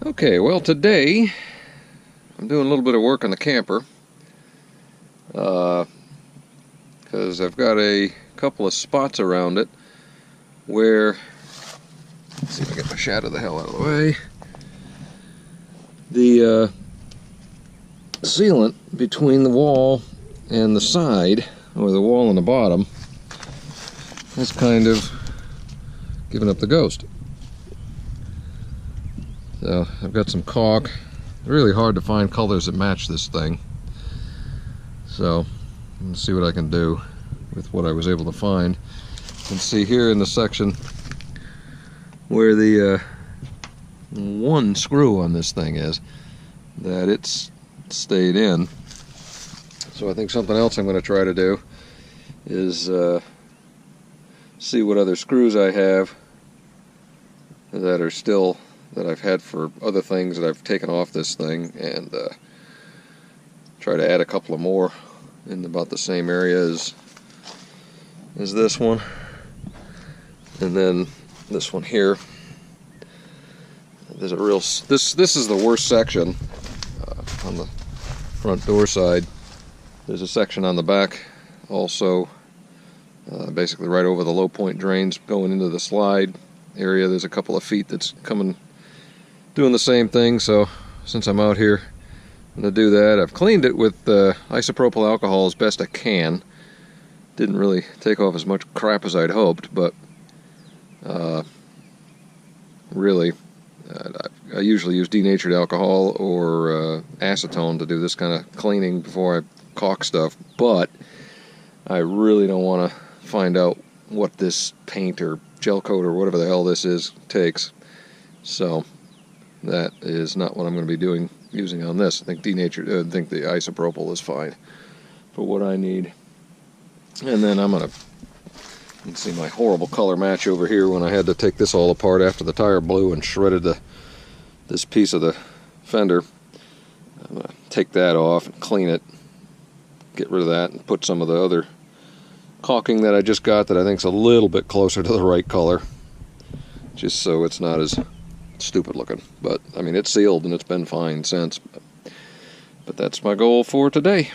Okay, well today I'm doing a little bit of work on the camper because I've got a couple of spots around it where, let's see if I get my shadow the hell out of the way, the sealant between the wall and the side, or the wall and the bottom, is kind of giving up the ghost. So I've got some caulk. Really hard to find colors that match this thing. So let's see what I can do with what I was able to find. You can see here in the section where the one screw on this thing is, that it's stayed in. So I think something else I'm going to try to do is see what other screws I have that are still, that I've had for other things that I've taken off this thing, and try to add a couple of more in about the same area as this one, and then this one here. There's a real, this is the worst section on the front door side. There's a section on the back also, basically right over the low point drains going into the slide area. There's a couple of feet that's coming, doing the same thing. So since I'm out here, I'm going to do that. I've cleaned it with isopropyl alcohol as best I can. Didn't really take off as much crap as I'd hoped, but really I usually use denatured alcohol or acetone to do this kind of cleaning before I caulk stuff, but I really don't want to find out what this paint or gel coat or whatever the hell this is takes. So that is not what I'm going to be using on this. I think denatured, I think the isopropyl is fine for what I need. And then I'm going to, you can see my horrible color match over here when I had to take this all apart after the tire blew and shredded this piece of the fender. I'm going to take that off and clean it, get rid of that, and put some of the other caulking that I just got that I think is a little bit closer to the right color, just so it's not as stupid looking. But I mean, it's sealed and it's been fine since, but that's my goal for today.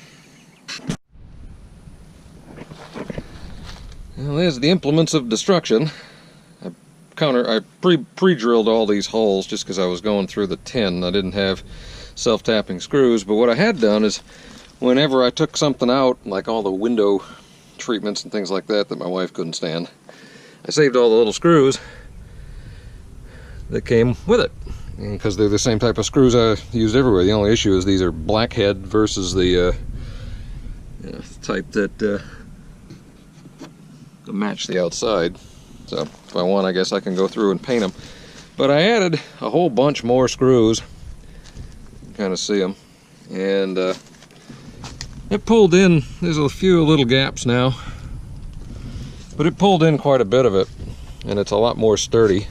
Well, there's the implements of destruction. I pre-drilled all these holes just because I was going through the tin. I didn't have self-tapping screws, but what I had done is whenever I took something out, like all the window treatments and things like that my wife couldn't stand, I saved all the little screws that came with it, because they're the same type of screws I used everywhere. The only issue is these are blackhead versus the type that match the outside. So if I want, I guess I can go through and paint them. But I added a whole bunch more screws. You can kind of see them, and it pulled in. There's a few little gaps now, but it pulled in quite a bit of it, and it's a lot more sturdy.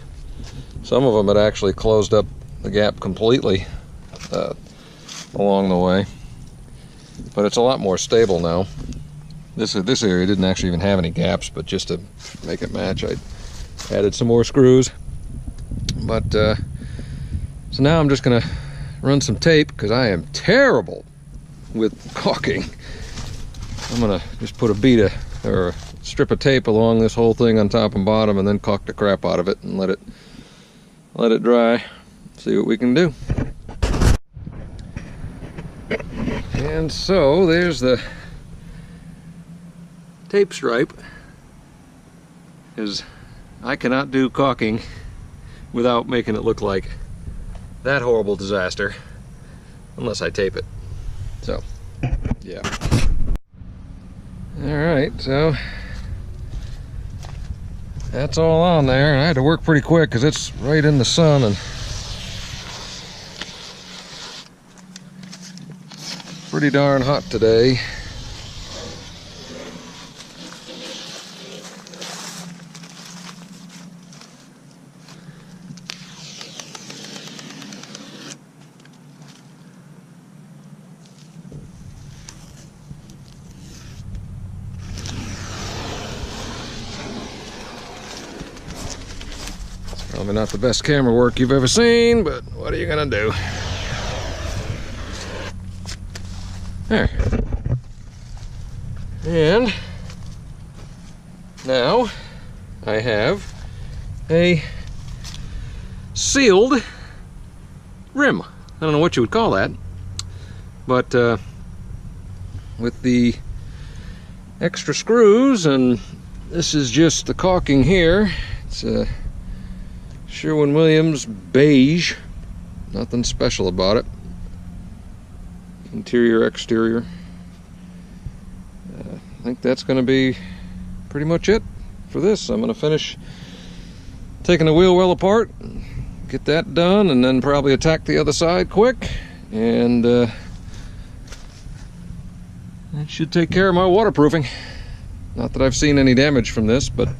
Some of them had actually closed up the gap completely along the way, but it's a lot more stable now. This area didn't actually even have any gaps, but just to make it match, I added some more screws. But so now I'm just gonna run some tape, because I am terrible with caulking. I'm gonna just put a bead or a strip of tape along this whole thing on top and bottom, and then caulk the crap out of it and let it dry. See what we can do. And so there's the tape stripe, because I cannot do caulking without making it look like that horrible disaster unless I tape it. So yeah. Alright, so that's all on there, and I had to work pretty quick because it's right in the sun and pretty darn hot today. Probably not the best camera work you've ever seen, but what are you gonna do? There. And now I have a sealed rim. I don't know what you would call that, but with the extra screws, and this is just the caulking here. It's a Sherwin-Williams beige, nothing special about it. Interior, exterior. I think that's going to be pretty much it for this. I'm going to finish taking the wheel well apart, get that done, and then probably attack the other side quick, and that should take care of my waterproofing. Not that I've seen any damage from this, but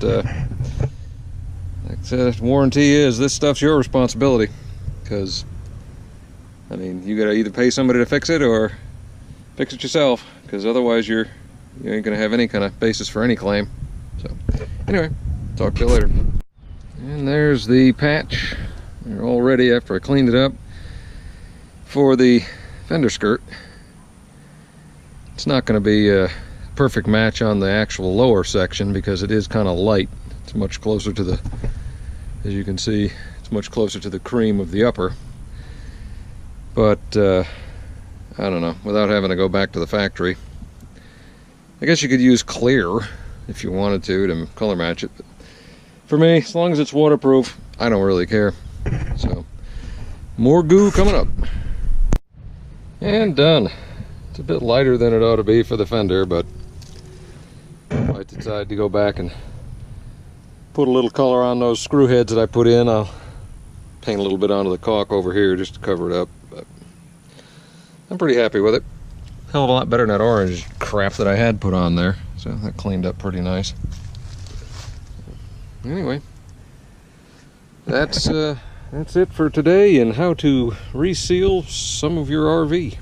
warranty is this stuff's your responsibility, because I mean, you gotta either pay somebody to fix it or fix it yourself, because otherwise you ain't gonna have any kind of basis for any claim. So anyway, talk to you later. And there's the patch. They're all ready after I cleaned it up for the fender skirt. It's not going to be a perfect match on the actual lower section because it is kind of light. It's much closer to the, as you can see, it's much closer to the cream of the upper. But I don't know, without having to go back to the factory, I guess you could use clear if you wanted to color match it. But for me, as long as it's waterproof, I don't really care. So, more goo coming up. And done. It's a bit lighter than it ought to be for the fender, but I might decide to go back and put a little color on those screw heads that I put in. I'll paint a little bit onto the caulk over here just to cover it up. But I'm pretty happy with it. Hell of a lot better than that orange crap that I had put on there. So that cleaned up pretty nice. Anyway, that's it for today and how to reseal some of your RV.